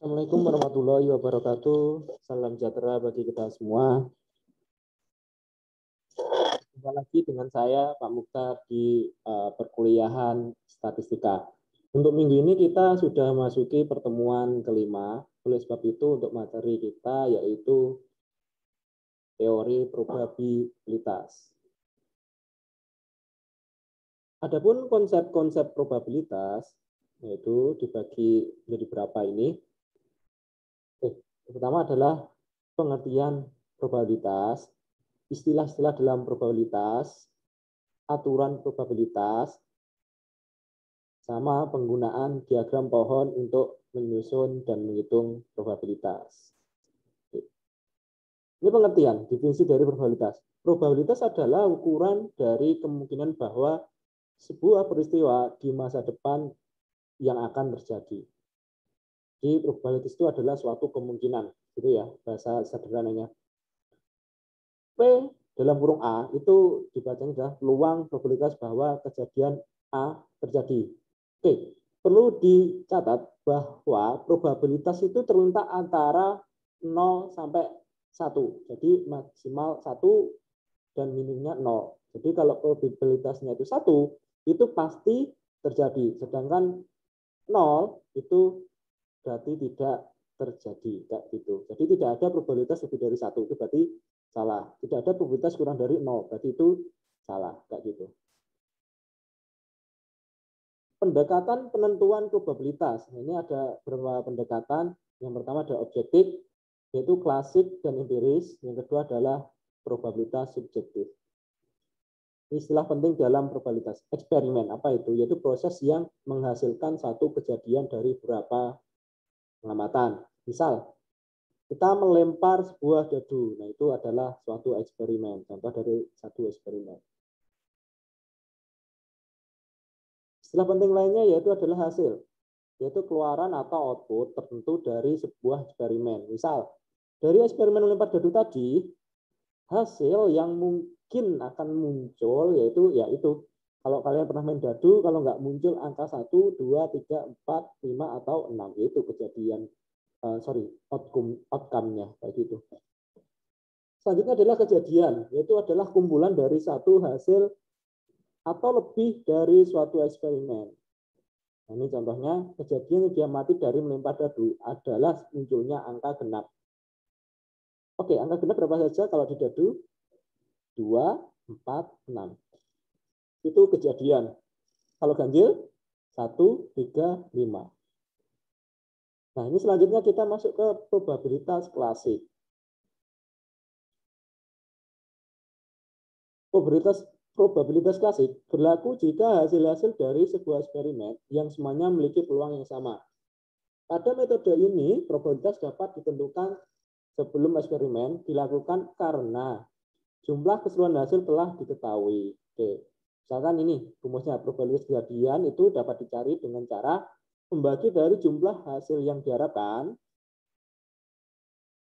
Assalamualaikum warahmatullahi wabarakatuh. Salam sejahtera bagi kita semua. Jumpa lagi dengan saya, Pak Mukhtar, di perkuliahan statistika. Untuk minggu ini kita sudah memasuki pertemuan kelima. Oleh sebab itu, untuk materi kita yaitu teori probabilitas. Adapun konsep-konsep probabilitas, yaitu dibagi menjadi berapa ini. Pertama adalah pengertian probabilitas, istilah-istilah dalam probabilitas, aturan probabilitas, sama penggunaan diagram pohon untuk menyusun dan menghitung probabilitas. Ini pengertian, definisi dari probabilitas. Probabilitas adalah ukuran dari kemungkinan bahwa sebuah peristiwa di masa depan yang akan terjadi. Jadi probabilitas itu adalah suatu kemungkinan, gitu ya, bahasa sederhananya. P dalam kurung A itu dibacanya adalah peluang probabilitas bahwa kejadian A terjadi. Oke, perlu dicatat bahwa probabilitas itu terletak antara 0 sampai 1. Jadi maksimal 1 dan minimumnya 0. Jadi kalau probabilitasnya itu 1, itu pasti terjadi. Sedangkan 0 itu berarti tidak terjadi, kayak gitu. Jadi tidak ada probabilitas lebih dari 1, itu berarti salah. Tidak ada probabilitas kurang dari 0, berarti itu salah, kayak gitu. Pendekatan penentuan probabilitas. Ini ada beberapa pendekatan. Yang pertama ada objektif, yaitu klasik dan empiris. Yang kedua adalah probabilitas subjektif. Istilah penting dalam probabilitas. Eksperimen, apa itu? Yaitu proses yang menghasilkan satu kejadian dari beberapa pengamatan. Misal, kita melempar sebuah dadu. Nah, itu adalah suatu eksperimen. Contoh dari satu eksperimen. Istilah penting lainnya yaitu adalah hasil, yaitu keluaran atau output tertentu dari sebuah eksperimen. Misal, dari eksperimen melempar dadu tadi, hasil yang mungkin akan muncul yaitu kalau kalian pernah main dadu, kalau nggak muncul angka 1, 2, 3, 4, 5, atau 6, yaitu kejadian, outcome-nya, kayak gitu. Selanjutnya adalah kejadian, yaitu adalah kumpulan dari satu hasil atau lebih dari suatu eksperimen. Nah, ini contohnya, kejadian yang diamati dari melempar dadu adalah munculnya angka genap. Oke, angka genap berapa saja kalau di dadu? 2, 4, 6. Itu kejadian. Kalau ganjil, 1, 3, 5. Nah, ini selanjutnya kita masuk ke probabilitas klasik. Probabilitas klasik berlaku jika hasil-hasil dari sebuah eksperimen yang semuanya memiliki peluang yang sama. Pada metode ini, probabilitas dapat ditentukan sebelum eksperimen dilakukan karena jumlah keseluruhan hasil telah diketahui. Oke. Misalkan ini rumusnya, probabilitas kejadian itu dapat dicari dengan cara membagi dari jumlah hasil yang diharapkan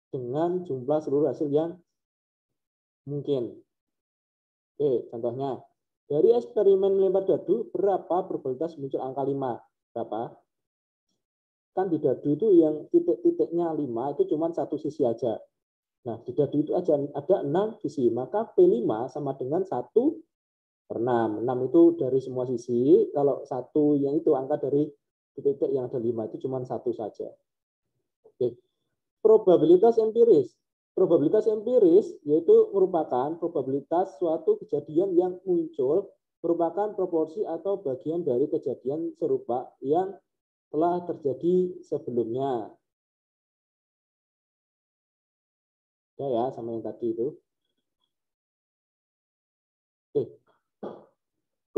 dengan jumlah seluruh hasil yang mungkin. Oke, contohnya, dari eksperimen melempar dadu, berapa probabilitas muncul angka 5? Berapa? Kan di dadu itu yang titik-titiknya 5 itu cuma satu sisi aja. Nah, di dadu itu ada 6 sisi, maka P5 sama dengan 1/6. 6 itu dari semua sisi, kalau 1 yang itu angka dari titik yang ada 5 itu cuma 1 saja. Oke. Probabilitas empiris. Probabilitas empiris yaitu merupakan probabilitas suatu kejadian yang muncul merupakan proporsi atau bagian dari kejadian serupa yang telah terjadi sebelumnya. Ya, sama yang tadi itu. Oke.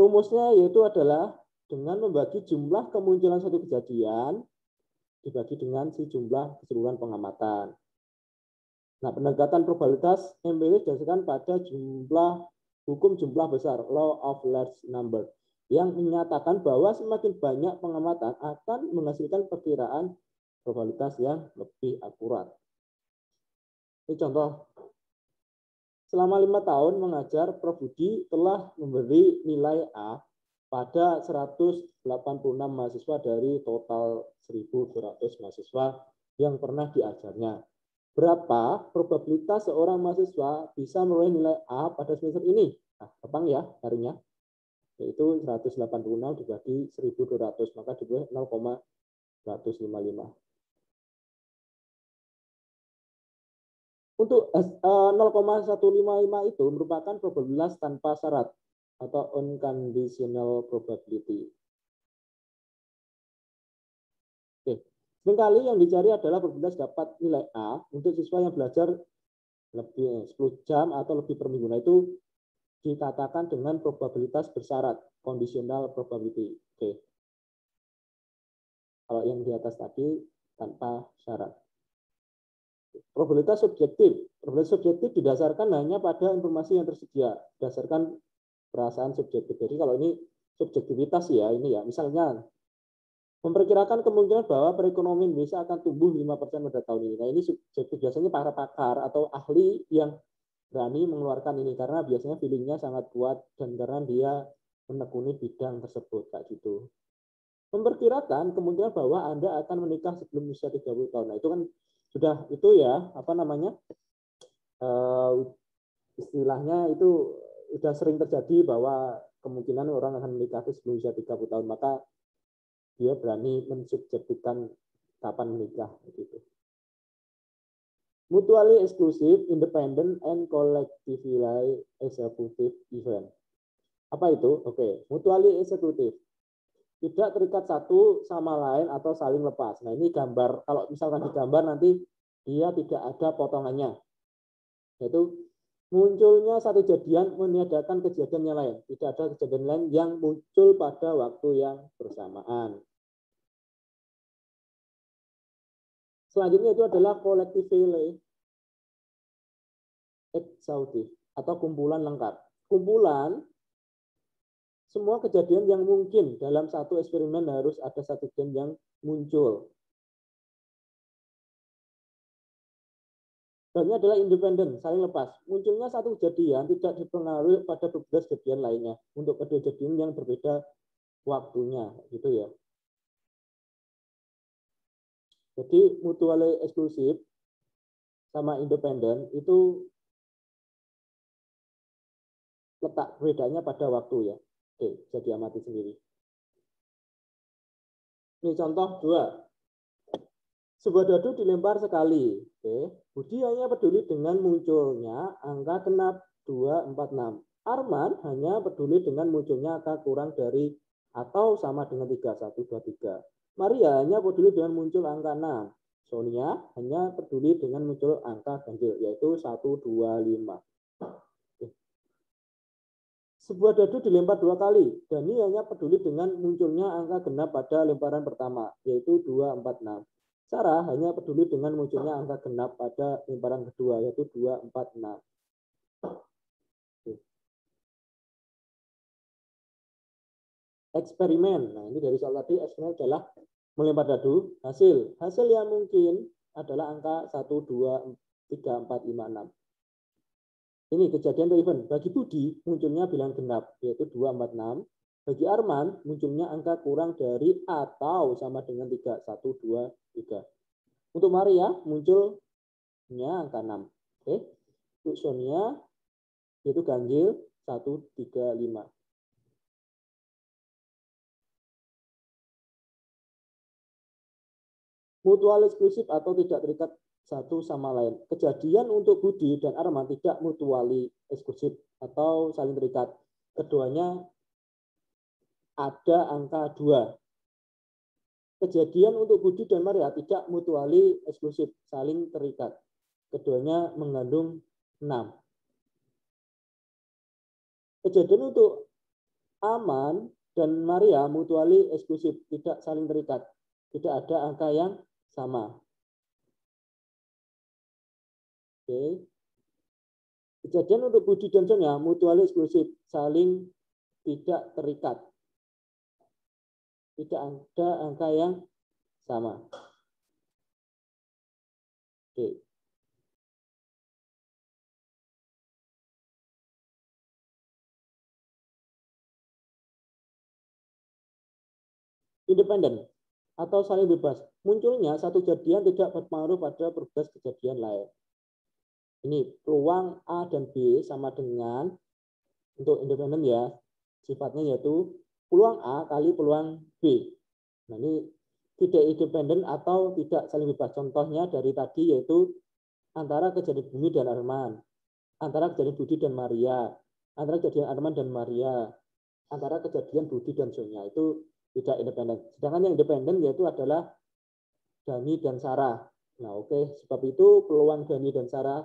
Rumusnya yaitu adalah dengan membagi jumlah kemunculan suatu kejadian dibagi dengan si jumlah keseluruhan pengamatan. Nah, pendekatan probabilitas empiris didasarkan pada hukum jumlah besar, law of large number, yang menyatakan bahwa semakin banyak pengamatan akan menghasilkan perkiraan probabilitas yang lebih akurat. Ini contoh. Selama 5 tahun mengajar, Prof. Budi telah memberi nilai A pada 186 mahasiswa dari total 1.200 mahasiswa yang pernah diajarnya. Berapa probabilitas seorang mahasiswa bisa memperoleh nilai A pada semester ini? Nah, gampang ya carinya. Yaitu 186 dibagi 1.200, maka dibagi 0,155. Untuk 0,155 itu merupakan probabilitas tanpa syarat atau unconditional probability. Oke. Seringkali yang dicari adalah probabilitas dapat nilai A untuk siswa yang belajar lebih 10 jam atau lebih per minggu. Nah, itu dikatakan dengan probabilitas bersyarat, conditional probability. Oke. Kalau yang di atas tadi tanpa syarat. Probabilitas subjektif. Probabilitas subjektif didasarkan hanya pada informasi yang tersedia, berdasarkan perasaan subjektif. Jadi kalau ini subjektivitas ya, ini ya. Misalnya, memperkirakan kemungkinan bahwa perekonomian Indonesia akan tumbuh 5% pada tahun ini. Nah, ini subjektif. Biasanya para pakar atau ahli yang berani mengeluarkan ini, karena biasanya feelingnya sangat kuat dan karena dia menekuni bidang tersebut. Kayak gitu. Memperkirakan kemungkinan bahwa Anda akan menikah sebelum usia 30 tahun. Nah, itu kan sudah itu ya, apa namanya, istilahnya itu sudah sering terjadi bahwa kemungkinan orang akan menikah itu sebelum usia 30 tahun, maka dia berani mensubjektifkan kapan menikah gitu. Mutually exclusive, independent, and collectively executive event. Apa itu? Oke, mutually exclusive. Tidak terikat satu sama lain atau saling lepas. Nah, ini gambar, kalau misalkan di gambar nanti dia tidak ada potongannya. Yaitu munculnya satu kejadian meniadakan kejadian yang lain. Tidak ada kejadian lain yang muncul pada waktu yang bersamaan. Selanjutnya itu adalah collectively exhaustive atau kumpulan lengkap. Kumpulan semua kejadian yang mungkin dalam satu eksperimen harus ada satu kejadian yang muncul. Dan ini adalah independen, saling lepas. Munculnya satu kejadian tidak dipengaruhi pada beberapa kejadian lainnya. Untuk kedua kejadian yang berbeda waktunya, gitu ya. Jadi mutually eksklusif sama independen itu letak bedanya pada waktu ya. Oke, jadi amati sendiri. Ini contoh 2. Sebuah dadu dilempar sekali. Oke. Budi hanya peduli dengan munculnya angka genap 246. Arman hanya peduli dengan munculnya angka kurang dari atau sama dengan 3123. Maria hanya peduli dengan muncul angka 6. Sonia hanya peduli dengan muncul angka ganjil, yaitu 125. Sebuah dadu dilempar 2 kali. Dani hanya peduli dengan munculnya angka genap pada lemparan pertama, yaitu 246. Sarah hanya peduli dengan munculnya angka genap pada lemparan kedua, yaitu 246. Eksperimen. Nah, ini dari soal tadi, eksperimen adalah melempar dadu. Hasil yang mungkin adalah angka 1, 2, 3, 4, 5, 6. Ini kejadian atau event. Bagi Budi, munculnya bilangan genap, yaitu 246. Bagi Arman, munculnya angka kurang dari atau sama dengan 3, 1, 2, 3. Untuk Maria, munculnya angka 6. Oke. Untuk Sonia, yaitu ganjil 1, 3, 5. Mutual eksklusif atau tidak terikat satu sama lain. Kejadian untuk Budi dan Arman tidak mutually eksklusif atau saling terikat. Keduanya ada angka 2. Kejadian untuk Budi dan Maria tidak mutually eksklusif, saling terikat. Keduanya mengandung 6. Kejadian untuk Arman dan Maria mutually eksklusif, tidak saling terikat. Tidak ada angka yang sama. Oke. Kejadian untuk Budi dan Sonia mutually eksklusif, saling tidak terikat. Tidak ada angka yang sama. Oke. Independen atau saling bebas. Munculnya satu kejadian tidak berpengaruh pada progres kejadian lain. Ini peluang A dan B sama dengan, untuk independen ya, sifatnya yaitu peluang A kali peluang B. Nah ini tidak independen atau tidak saling bebas. Contohnya dari tadi yaitu antara kejadian Bumi dan Arman, antara kejadian Budi dan Maria, antara kejadian Arman dan Maria, antara kejadian Budi dan Sonia, itu tidak independen. Sedangkan yang independen yaitu adalah Dani dan Sarah. Nah, oke, sebab itu peluang Dani dan Sarah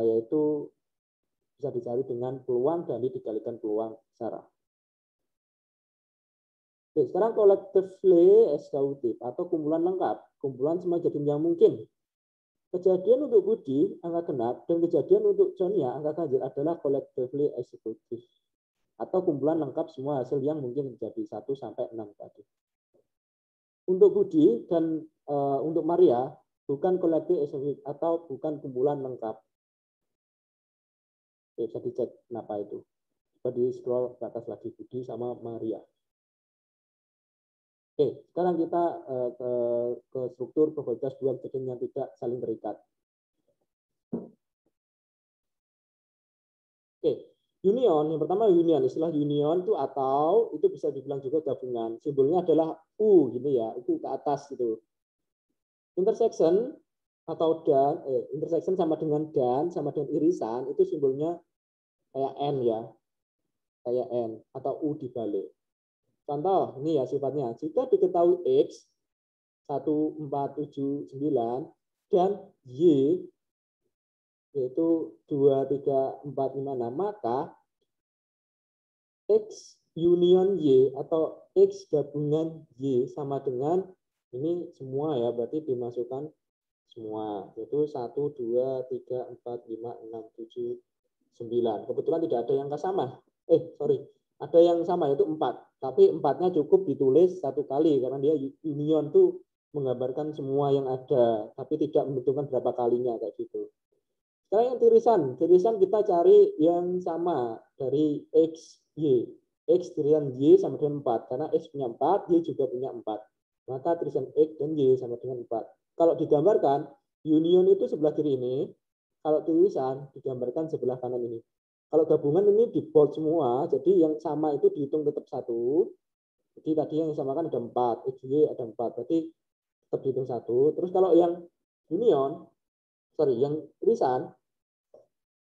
yaitu bisa dicari dengan peluang Dani dikalikan peluang Sarah. Oke, sekarang collectively exclusive atau kumpulan lengkap, kumpulan semua kejadian yang mungkin. Kejadian untuk Budi angka genap dan kejadian untuk Sonia angka ganjil adalah collectively exclusive atau kumpulan lengkap semua hasil yang mungkin terjadi 1 sampai 6 tadi. Untuk Budi dan untuk Maria bukan collective exclusive atau bukan kumpulan lengkap. Oke, bisa dicek kenapa itu. Coba di scroll ke atas lagi Budi sama Maria. Oke, sekarang kita ke struktur probabilitas dua kejadian yang tidak saling terikat. Oke, union, yang pertama union, istilah union itu atau itu bisa dibilang juga gabungan. Simbolnya adalah U gitu ya, itu ke atas gitu. Intersection atau dan, intersection sama dengan dan, sama dengan irisan, itu simbolnya kayak N ya, kayak N atau U dibalik. Contoh, ini ya sifatnya. Jika diketahui X, 1, 4, 7, 9, dan Y, yaitu 2, 3, 4, 5, 6, maka X union Y atau X gabungan Y sama dengan, ini semua ya, berarti dimasukkan semua. Yaitu 1, 2, 3, 4, 5, 6, 7, 9. Kebetulan tidak ada yang sama. Ada yang sama yaitu 4. Tapi 4-nya cukup ditulis satu kali karena dia union tuh menggambarkan semua yang ada, tapi tidak menentukan berapa kalinya kayak gitu. Sekarang yang tirisan kita cari yang sama dari X, Y. X tirisan Y sama dengan 4 karena X punya 4, Y juga punya 4. Maka tirisan X dan Y sama dengan 4. Kalau digambarkan union itu sebelah kiri ini, kalau tirisan digambarkan sebelah kanan ini. Kalau gabungan ini di bold semua, jadi yang sama itu dihitung tetap 1. Jadi tadi yang sama kan ada 4, XY ada 4, berarti tetap dihitung 1. Terus kalau yang union, yang irisan,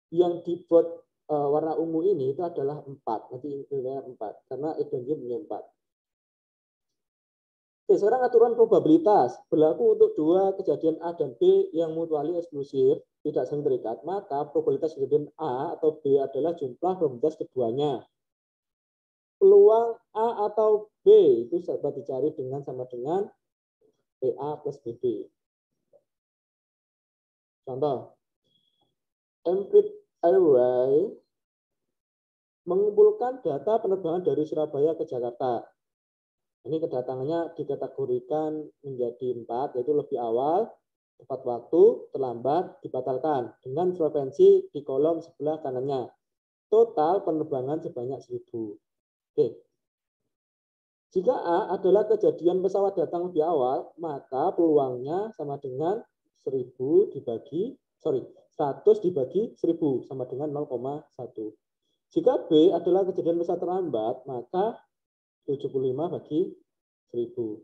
yang di bold warna ungu ini itu adalah 4. Nanti intinya 4, karena X dan Y punya 4. Oke, sekarang aturan probabilitas berlaku untuk dua kejadian A dan B yang mutually eksklusif, tidak saling terikat, maka probabilitas kejadian A atau B adalah jumlah probabilitas keduanya. Peluang A atau B itu dapat dicari dengan sama dengan PA plus BB. Contoh, Emprit Airway mengumpulkan data penerbangan dari Surabaya ke Jakarta. Ini kedatangannya dikategorikan menjadi 4, yaitu lebih awal, tepat waktu, terlambat, dibatalkan, dengan frekuensi di kolom sebelah kanannya. Total penerbangan sebanyak 1000. Oke. Jika A adalah kejadian pesawat datang lebih awal, maka peluangnya sama dengan 100 dibagi 1000 sama dengan 0,1. Jika B adalah kejadian pesawat terlambat, maka 75 bagi 1000,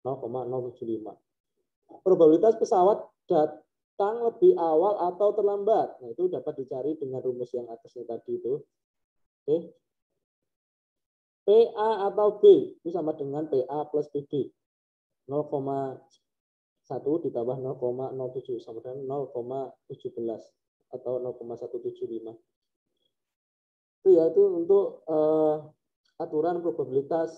0,075. Probabilitas pesawat datang lebih awal atau terlambat. Nah, itu dapat dicari dengan rumus yang atasnya tadi itu. Oke. PA atau B itu sama dengan PA plus PB. 0,1 ditambah 0,07 sama dengan 0,17 atau 0,175. Itu ya, itu untuk aturan probabilitas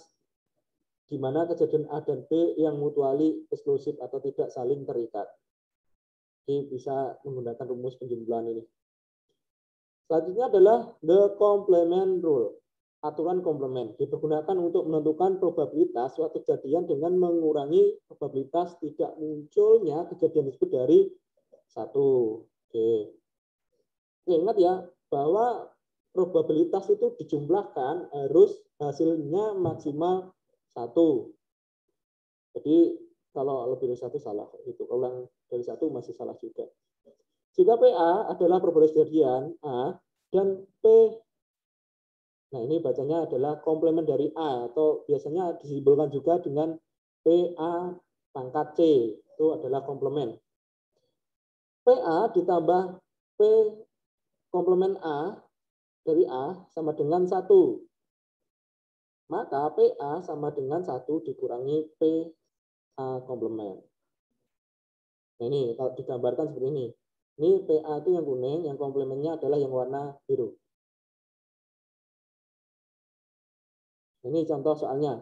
di mana kejadian A dan B yang mutually eksklusif atau tidak saling terikat. Jadi bisa menggunakan rumus penjumlahan ini. Selanjutnya adalah the complement rule. Aturan komplement dipergunakan untuk menentukan probabilitas suatu kejadian dengan mengurangi probabilitas tidak munculnya kejadian tersebut dari 1. Oke. Ingat ya bahwa probabilitas itu dijumlahkan harus hasilnya maksimal 1. Jadi kalau lebih dari satu salah, itu kalau dari satu masih salah juga. Jika PA adalah proporsi jadian A dan P, nah ini bacanya adalah komplement dari A atau biasanya disimbolkan juga dengan PA pangkat C, itu adalah komplement. PA ditambah P komplement A dari A sama dengan 1. Maka PA sama dengan 1 dikurangi PA komplement. Nah ini kalau digambarkan seperti ini. Ini PA itu yang kuning, yang komplementnya adalah yang warna biru. Ini contoh soalnya.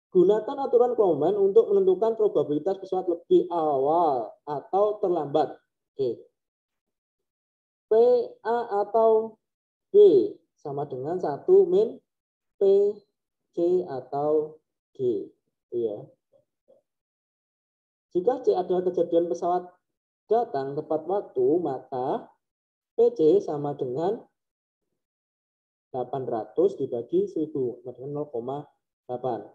Gunakan aturan komplement untuk menentukan probabilitas pesawat lebih awal atau terlambat. Oke. PA atau B sama dengan 1 min P, C atau G. Ya. Jika C adalah kejadian pesawat datang tepat waktu, maka PC sama dengan 800 dibagi 1000, sama dengan 0,8.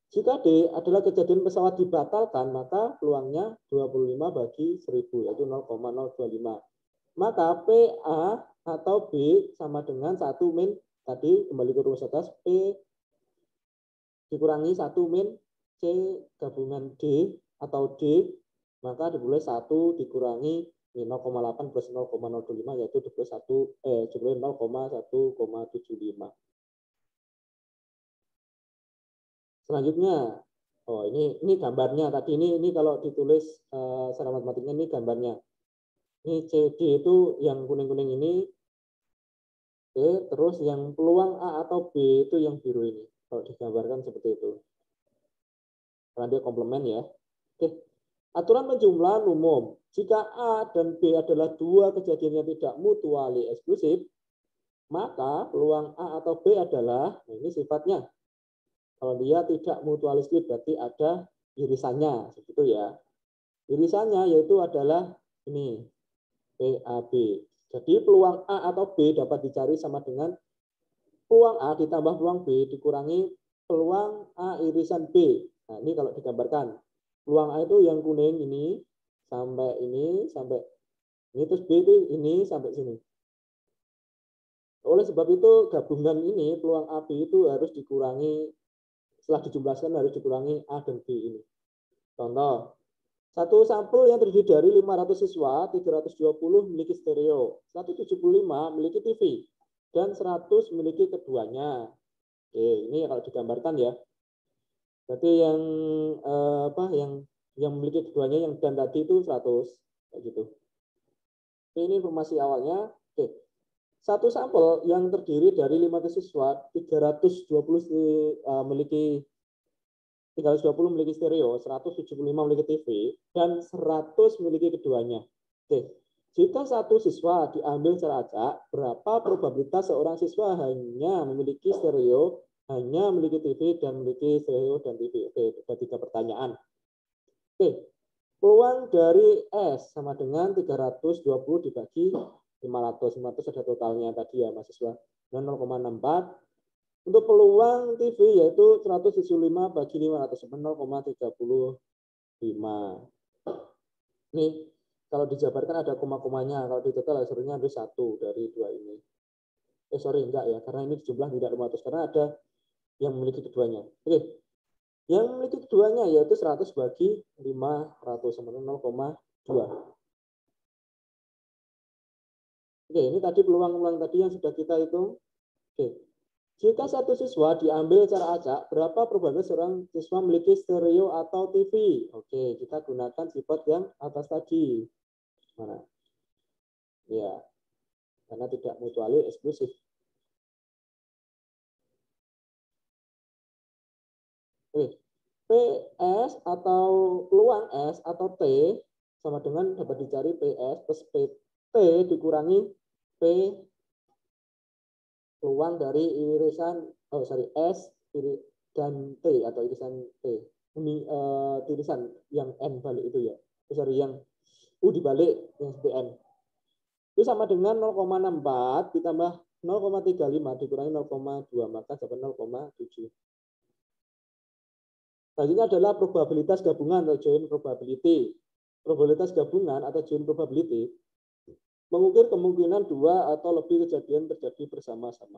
Jika D adalah kejadian pesawat dibatalkan, maka peluangnya 25 bagi 1000, yaitu 0,025. Maka PA atau B sama dengan 1 min, tadi kembali ke rumus atas, P dikurangi 1 min C gabungan D atau D, maka ditulis 1 dikurangi 0,8 plus 0,025, yaitu ditulis 0,1,75. Selanjutnya, oh ini gambarnya tadi, ini kalau ditulis secara matematiknya ini gambarnya. Ini CD itu yang kuning-kuning ini, oke, terus yang peluang A atau B itu yang biru ini. Kalau digambarkan seperti itu. Karena dia komplement ya. Oke. Aturan penjumlahan umum. Jika A dan B adalah dua kejadian yang tidak mutuali eksklusif, maka peluang A atau B adalah, nah ini sifatnya. Kalau dia tidak mutualistik berarti ada irisannya, seperti ya. Irisannya yaitu adalah ini, PAB. Jadi peluang A atau B dapat dicari sama dengan peluang A ditambah peluang B dikurangi peluang A irisan B. Nah ini kalau digambarkan. Peluang A itu yang kuning ini sampai ini terus B itu ini sampai sini. Oleh sebab itu gabungan ini peluang A B itu harus dikurangi, setelah dijumlahkan harus dikurangi A dan B ini. Contoh, satu sampel yang terdiri dari 500 siswa, 320 memiliki stereo, 175 memiliki TV, dan 100 memiliki keduanya. Oke, ini kalau digambarkan ya. Berarti yang memiliki keduanya yang dan tadi itu 100 kayak gitu. Ini informasi awalnya. Oke. Satu sampel yang terdiri dari 500 siswa, 320 memiliki stereo, 175 memiliki TV, dan 100 memiliki keduanya. Oke. Jika satu siswa diambil secara acak, berapa probabilitas seorang siswa hanya memiliki stereo, hanya memiliki TV, dan memiliki stereo dan TV? Oke, ada 3 pertanyaan. Oke, peluang dari S sama dengan 320 dibagi 500. 500 ada totalnya tadi ya mahasiswa. 0,64. Untuk peluang TV yaitu 175 bagi 500 0,35. Ini kalau dijabarkan ada koma-komanya. Kalau di total hasilnya ada 1 dari 2 ini. Sorry, enggak ya. Karena ini jumlah tidak 500. Karena ada yang memiliki keduanya. Oke. Yang memiliki keduanya yaitu 100 bagi 500 sama 0,2. Oke, ini tadi peluang-peluang tadi yang sudah kita hitung. Oke. Jika satu siswa diambil secara acak, berapa probabilitas seorang siswa memiliki stereo atau TV? Oke, kita gunakan sifat yang atas tadi. Mana? Ya, karena tidak mutuali eksklusif. Oke. PS atau peluang S atau T sama dengan dapat dicari PS plus PT dikurangi P peluang dari irisan S dan T atau irisan T. Ini irisan yang N balik itu ya. Yang U dibalik yang PN. Itu sama dengan 0,64 ditambah 0,35 dikurangi 0,2 maka dapat 0,7. Selanjutnya adalah probabilitas gabungan atau joint probability. Probabilitas gabungan atau joint probability mengukir kemungkinan dua atau lebih kejadian terjadi bersama-sama.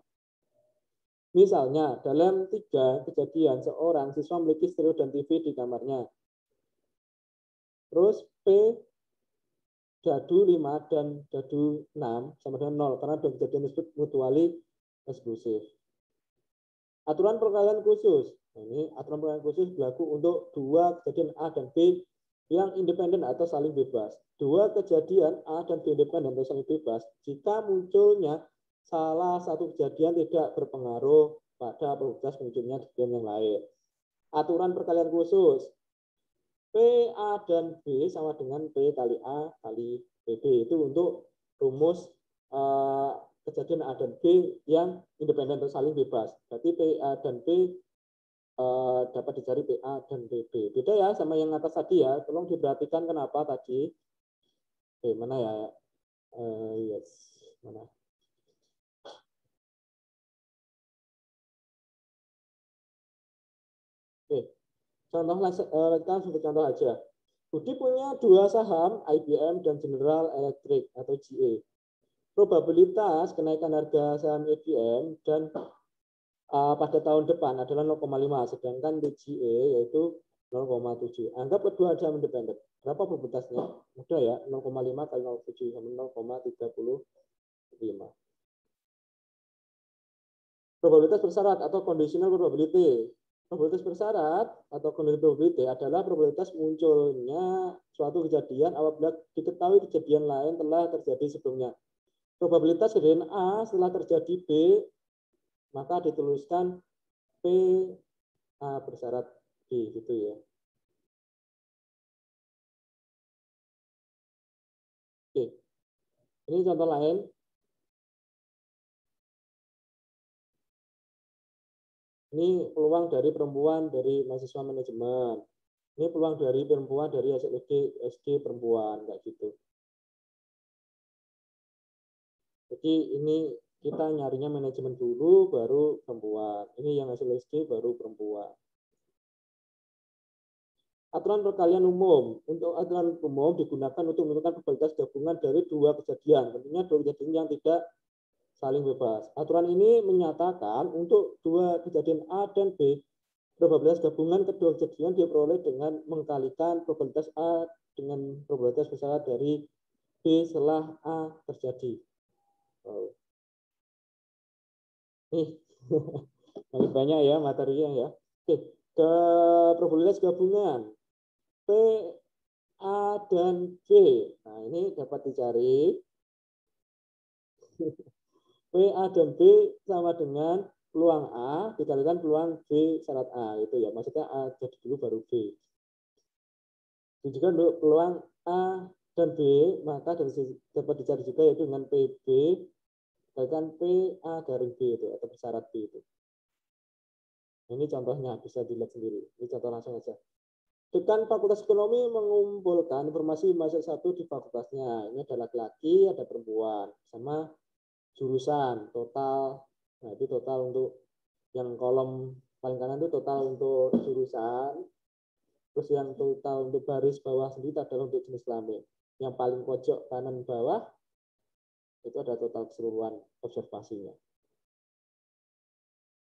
Misalnya, dalam 3 kejadian seorang siswa memiliki stereo dan TV di kamarnya. Terus P dadu 5 dan dadu 6 sama dengan 0 karena dua kejadian tersebut mutually eksklusif. Aturan perkalian khusus. Ini aturan perkalian khusus berlaku untuk dua kejadian A dan B yang independen atau saling bebas. Dua kejadian A dan B independen atau saling bebas jika munculnya salah satu kejadian tidak berpengaruh pada probabilitas munculnya kejadian yang lain. Aturan perkalian khusus. P, A, dan B sama dengan P kali A kali PB. Itu untuk rumus kejadian A dan B yang independen atau saling bebas. Berarti P, A, dan B dapat dicari PA dan PB. Beda ya sama yang atas tadi ya. Tolong diperhatikan kenapa tadi. Oke, mana ya? Yes, mana? Oke, contoh kita sebut contoh aja. Budi punya 2 saham IBM dan General Electric atau GE. Probabilitas kenaikan harga saham IBM dan pada tahun depan adalah 0,5, sedangkan di GE yaitu 0,7. Anggap kedua ada independen. Berapa probabilitasnya? Mudah ya, 0,5 kali 0,7 sama 0,35. Probabilitas bersyarat atau conditional probability. Probabilitas bersyarat atau conditional probability adalah probabilitas munculnya suatu kejadian apabila diketahui kejadian lain telah terjadi sebelumnya. Probabilitas kejadian A setelah terjadi B, maka dituliskan P A bersyarat B gitu ya. Oke. Ini contoh lain. Ini peluang dari perempuan dari mahasiswa manajemen. Ini peluang dari perempuan dari SD perempuan kayak gitu. Jadi ini kita nyarinya manajemen dulu baru perempuan. Ini yang hasil SD baru perempuan. Aturan perkalian umum. Untuk aturan umum digunakan untuk menentukan probabilitas gabungan dari dua kejadian. Tentunya dua kejadian yang tidak saling bebas. Aturan ini menyatakan untuk dua kejadian A dan B, probabilitas gabungan kedua kejadian diperoleh dengan mengkalikan probabilitas A dengan probabilitas bersyarat dari B setelah A terjadi. Wow. Nih, banyak ya materinya ya. Oke, ke probabilitas gabungan P, A, dan B. Nah, ini dapat dicari. P, A, dan B sama dengan peluang A dikalikan peluang B syarat A. Itu ya, maksudnya A jadi dulu baru B. Jadi juga untuk peluang A dan B, maka dapat dicari juga yaitu dengan PB dikalikan PA garing B itu, atau bersyarat B itu. Ini contohnya, bisa dilihat sendiri. Ini contoh langsung aja. Dekan Fakultas Ekonomi mengumpulkan informasi mahasiswa satu di fakultasnya. Ini ada laki-laki, ada perempuan, sama jurusan total. Nah, itu total untuk yang kolom paling kanan itu total untuk jurusan. Terus yang total untuk baris bawah sendiri adalah untuk jenis kelamin. Yang paling pojok kanan bawah itu ada total keseluruhan observasinya.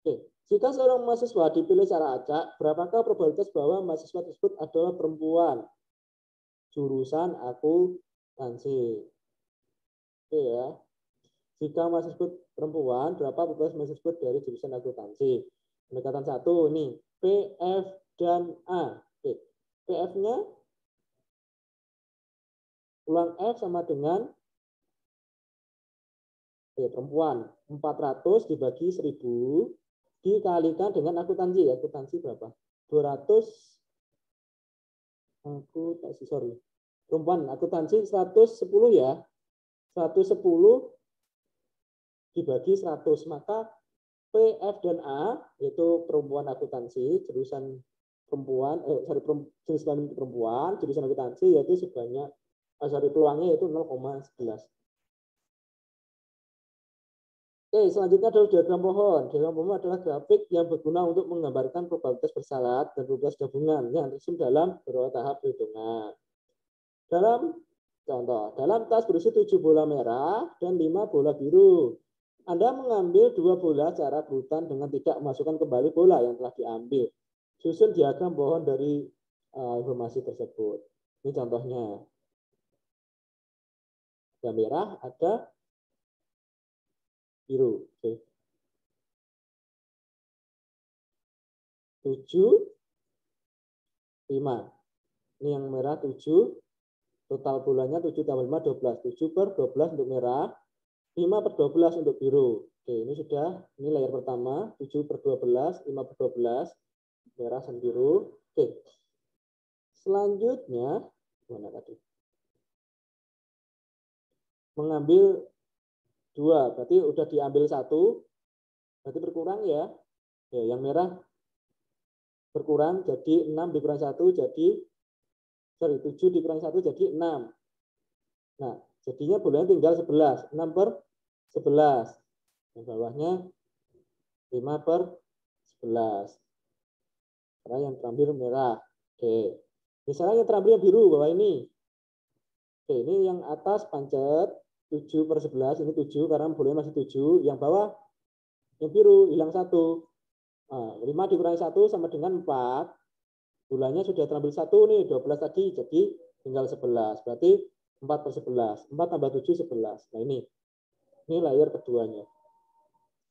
Oke, jika seorang mahasiswa dipilih secara acak, berapakah probabilitas bahwa mahasiswa tersebut adalah perempuan? Jurusan akuntansi. Oke ya. Jika mahasiswa tersebut perempuan, berapa probabilitas mahasiswa tersebut dari jurusan akuntansi? Pendekatan 1 nih, P, F, dan A. Oke. PF-nya peluang F sama dengan perempuan 400 dibagi 1000 dikalikan dengan akuntansi. Akuntansi berapa? 200 akuntansi perempuan akuntansi 110 ya. 110 dibagi 100, maka P, F, dan A yaitu perempuan akuntansi jurusan perempuan jenis kelamin perempuan jurusan akuntansi yaitu sebanyak peluangnya yaitu 0,11. Oke, selanjutnya adalah diagram pohon. Diagram pohon adalah grafik yang berguna untuk menggambarkan probabilitas bersyarat dan probabilitas gabungan yang tersusun dalam beberapa tahap perhitungan. Dalam contoh, dalam tas berisi 7 bola merah dan 5 bola biru. Anda mengambil 2 bola secara berurutan dengan tidak memasukkan kembali bola yang telah diambil. Susun diagram pohon dari informasi tersebut. Ini contohnya. Ada merah, ada biru. Oke. 7, 5. Ini yang merah 7. Total bolanya 7 tambah 5, 12. 7 per 12 untuk merah. 5 per 12 untuk biru. Oke, ini sudah. Ini layer pertama. 7 per 12, 5 per 12. Merah dan biru. Oke. Selanjutnya, mana tadi? Mengambil 2. Berarti udah diambil 1. Berarti berkurang ya. Ya, yang merah berkurang jadi 6 dikurang 1 jadi 7 dikurang 1 jadi 6. Nah, jadinya bolanya tinggal 11. 6 per 11. Yang bawahnya 5 per 11. Karena yang terambil merah. Oke. Misalnya yang terambil yang biru bawah ini. Oke, ini yang atas pancet 7 per 11. Ini 7 karena bolanya masih 7. Yang bawah yang biru hilang 1. Nah, 5 dikurangi 1 sama dengan 4. Bulannya sudah terambil 1 nih, 12 tadi, jadi tinggal 11. Berarti 4 per 11. 4 tambah 7, 11. Nah ini layer keduanya.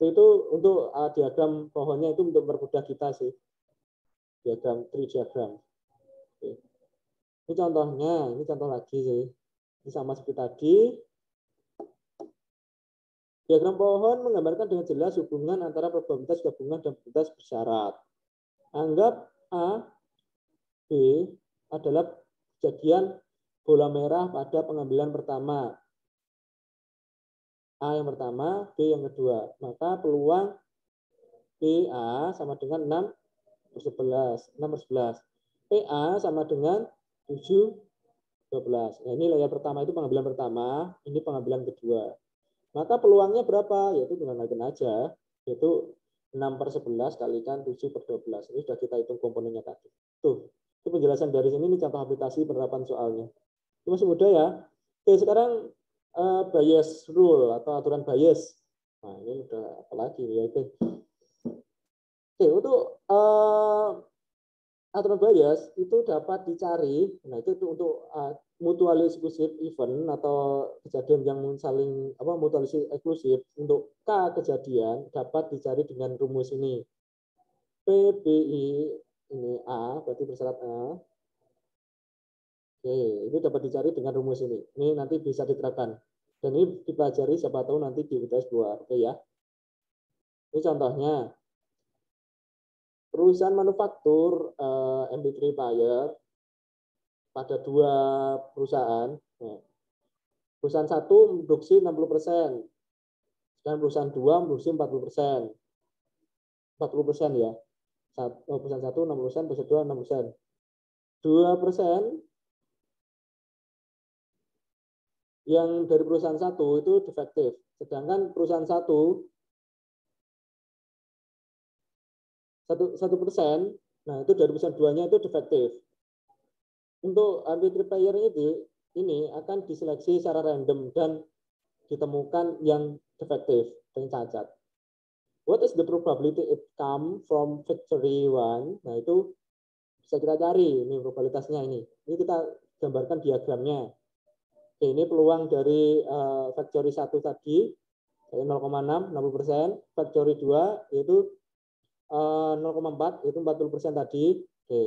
Itu untuk diagram pohonnya itu untuk mempermudah kita sih. Diagram tree diagram. Oke. Ini contohnya, ini contoh lagi sih. Ini sama seperti tadi. Diagram pohon menggambarkan dengan jelas hubungan antara probabilitas gabungan dan probabilitas bersyarat. Anggap A, B adalah kejadian bola merah pada pengambilan pertama. A yang pertama, B yang kedua. Maka peluang PA sama dengan 6 per 11. 6 per 11. PA sama dengan 7 12. Nah, ini layar pertama itu pengambilan pertama, ini pengambilan kedua. Maka peluangnya berapa? Yaitu tinggal naikin aja, yaitu 6 per 11 kalikan 7 per 12. Ini sudah kita hitung komponennya tadi. Tuh, itu penjelasan dari sini, ini contoh aplikasi penerapan soalnya. Itu masih mudah ya. Oke, sekarang bias rule atau aturan bias. Nah, ini udah apa lagi ya itu. Oke, untuk aturan bias itu dapat dicari. Nah, itu untuk mutually exclusive event atau kejadian yang saling mutually eksklusif. Untuk K kejadian dapat dicari dengan rumus ini. PBI ini A, berarti bersyarat A. Oke, itu dapat dicari dengan rumus ini. Ini nanti bisa diterapkan. Dan ini dipelajari siapa tahu nanti di UTS 2. Oke ya. Ini contohnya. Perusahaan manufaktur MP3 player pada 2 perusahaan. Perusahaan 1 produksi 60%, dan perusahaan 2 produksi 40%. 40% ya. Perusahaan 1 60%, perusahaan 2 6%. 2% yang dari perusahaan 1 itu defektif. Sedangkan perusahaan 1% nah itu dari perusahaan 2-nya itu defektif. Untuk MP3 player ini akan diseleksi secara random dan ditemukan yang defektif dan cacat. What is the probability it come from factory 1? Nah itu bisa kita cari ini probabilitasnya ini. Ini kita gambarkan diagramnya. Oke, ini peluang dari factory 1 tadi 0,6 60%, factory 2 yaitu 0,4 yaitu 40% tadi. Oke.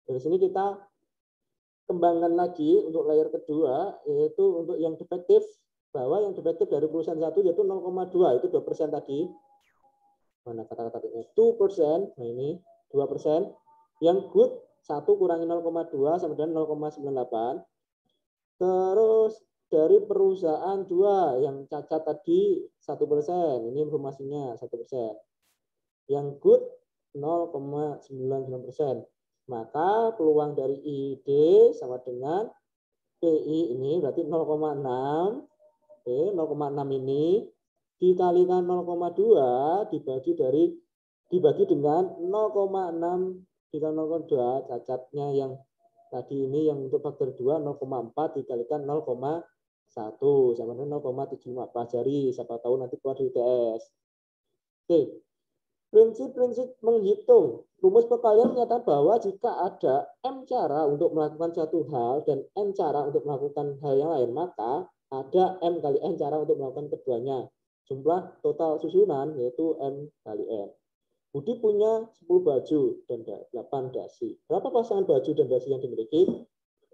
Dari sini kita kembangkan lagi untuk layer kedua yaitu untuk yang defektif, bahwa yang defektif dari perusahaan 1 yaitu 0,2 itu 2% tadi. Mana kata-katanya 2%, nah ini 2%. Yang good 1 kurangi 0,2 sama dengan 0,98. Terus dari perusahaan 2 yang cacat tadi 1%, ini informasinya 1%. Yang good 0,99%. Maka peluang dari ID sama dengan PI ini berarti 0,6. Oke, 0,6 ini dikalikan 0,2 dibagi dengan 0,6 dikali 0,2 cacatnya yang tadi ini yang untuk faktor 2 0,4 dikalikan 0,1 sama dengan 0,75. Pelajari, siapa tahu nanti keluar di UTS. Oke. Prinsip-prinsip menghitung. Rumus perkalian menyatakan bahwa jika ada M cara untuk melakukan satu hal dan N cara untuk melakukan hal yang lain, maka ada M kali N cara untuk melakukan keduanya. Jumlah total susunan yaitu M kali N. Budi punya 10 baju dan 8 dasi. Berapa pasangan baju dan dasi yang dimiliki?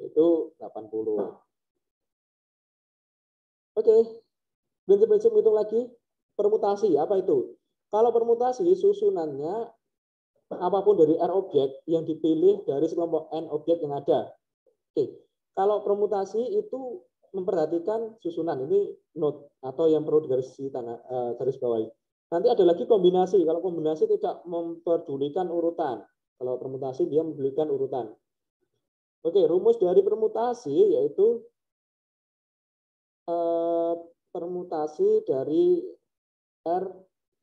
Itu 80. Oke. Prinsip-prinsip hitung lagi. Permutasi, apa itu? Kalau permutasi, susunannya apapun dari R objek yang dipilih dari sekelompok N objek yang ada. Oke. Kalau permutasi itu memperhatikan susunan. Ini note atau yang perlu garis bawahi. Nanti ada lagi kombinasi. Kalau kombinasi tidak memperdulikan urutan. Kalau permutasi dia memperdulikan urutan. Oke, rumus dari permutasi yaitu permutasi dari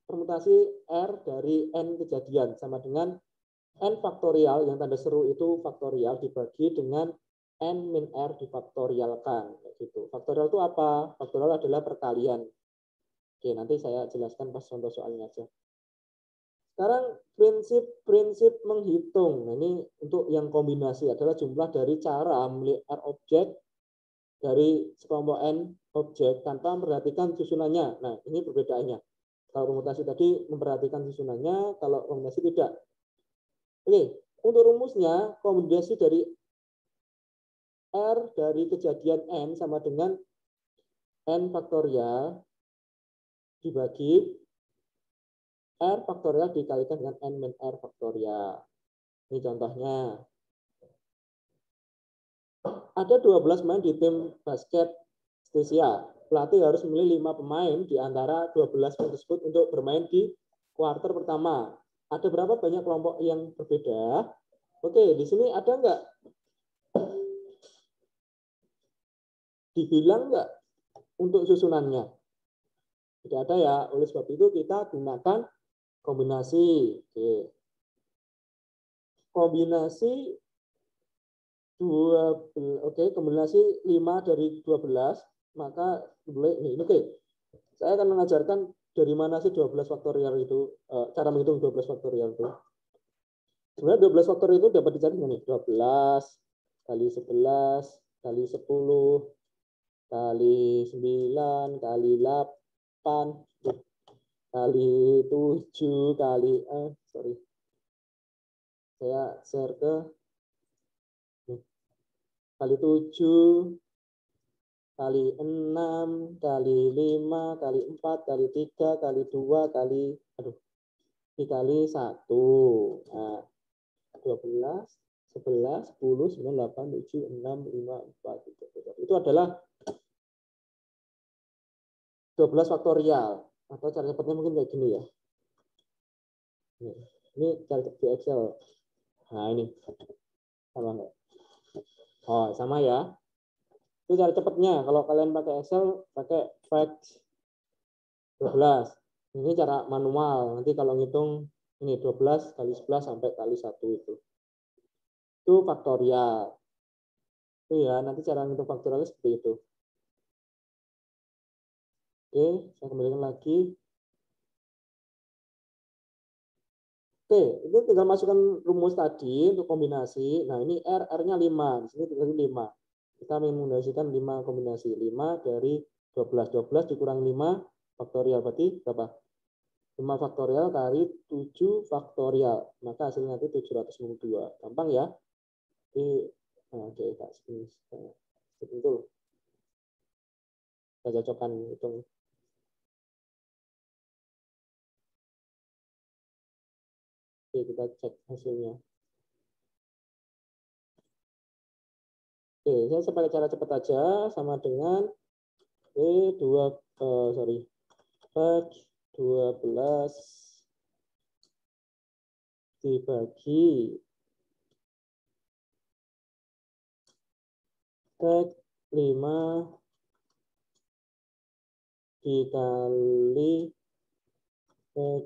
permutasi R dari N kejadian sama dengan N faktorial yang tanda seru itu faktorial dibagi dengan N min R difaktorialkan. Gitu. Faktorial itu apa? Faktorial adalah perkalian. Oke, nanti saya jelaskan pas contoh soalnya aja. Sekarang prinsip-prinsip menghitung. Nah, ini untuk yang kombinasi adalah jumlah dari cara memilih R objek dari sekelompok N objek tanpa memperhatikan susunannya. Nah, ini perbedaannya. Kalau permutasi tadi memperhatikan susunannya, kalau kombinasi tidak. Oke, untuk rumusnya kombinasi dari R dari kejadian N sama dengan N faktorial dibagi R faktorial dikalikan dengan N min R faktorial. Ini contohnya. Ada 12 pemain di tim basket Stesia. Pelatih harus memilih 5 pemain di antara 12 pemain tersebut untuk bermain di kuarter pertama. Ada berapa banyak kelompok yang berbeda? Oke, di sini ada nggak? Dibilang nggak untuk susunannya? Tidak ada ya. Oleh sebab itu kita gunakan kombinasi. Oke. Kombinasi kombinasi 5 dari 12, maka boleh ini. Oke. Saya akan mengajarkan dari mana sih 12 faktorial itu, cara menghitung 12 faktorial itu. Sebenarnya 12 faktorial itu dapat dicari dengan 12 kali 11 kali 10 kali 9 kali 8 kali 7 kali saya share ke kali 7 kali 6 kali 5 kali 4 kali 3 kali 2 kali dikali 1. Nah, 12 11 10 9 8 7 6 5 4 3. Itu adalah 12 faktorial atau cara cepatnya mungkin kayak gini ya. Ini cara cepat di Excel. Nah, ini sama enggak? Oh, sama ya. Itu cara cepatnya. Kalau kalian pakai Excel, pakai fact 12. Ini cara manual. Nanti kalau ngitung ini 12 kali 11 sampai kali 1 itu. Itu faktorial. Itu ya, nanti cara ngitung faktorialnya seperti itu. Oke, saya kembalikan lagi. Oke, itu tinggal masukkan rumus tadi untuk kombinasi. Nah, ini R-nya 5. Di sini tinggal 5. Kita mengkombinasikan 5 kombinasi. 5 dari 12. 12 dikurang 5 faktorial. Berarti berapa? 5 faktorial kali 7 faktorial. Maka hasilnya itu 762. Gampang ya? Oke, Kak. Itu. Kita cocokkan hitung. Oke, kita cek hasilnya. Oke, saya pakai cara cepat aja sama dengan P2 12 dibagi P5 dikali 7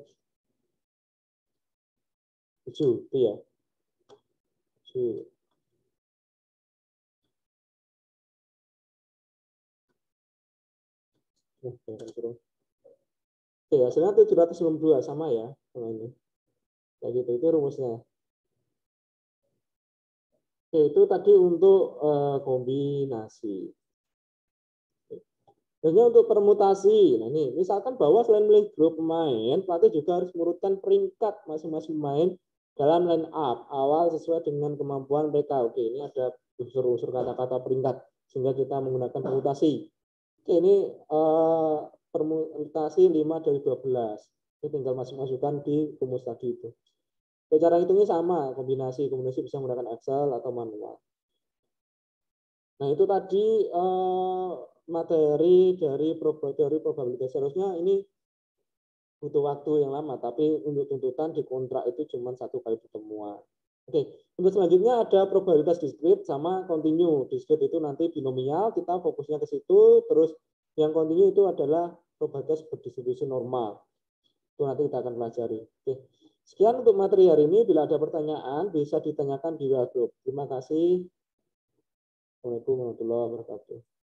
itu ya. 7. Oke, hasilnya 792 sama ya sama ini. Kayak gitu, itu rumusnya. Oke, itu tadi untuk kombinasi. Selanjutnya untuk permutasi. Nah, ini misalkan bahwa selain memilih grup pemain, pelatih juga harus mengurutkan peringkat masing-masing pemain dalam line up awal sesuai dengan kemampuan mereka. Oke, ini ada unsur-unsur kata-kata peringkat sehingga kita menggunakan permutasi. Oke, ini permutasi 5 dari 12. Ini tinggal masuk-masukkan di rumus tadi itu. Cara hitungnya sama, kombinasi bisa menggunakan Excel atau manual. Nah, itu tadi materi dari teori probabilitas. Seharusnya ini butuh waktu yang lama, tapi untuk tuntutan di kontrak itu cuma 1 kali pertemuan. Oke, untuk selanjutnya ada probabilitas diskrit sama kontinu. Diskrit itu nanti binomial, kita fokusnya ke situ, terus yang kontinu itu adalah probabilitas berdistribusi normal. Itu nanti kita akan pelajari. Oke. Sekian untuk materi hari ini. Bila ada pertanyaan, bisa ditanyakan di WA Group. Terima kasih. Assalamualaikum warahmatullahi wabarakatuh.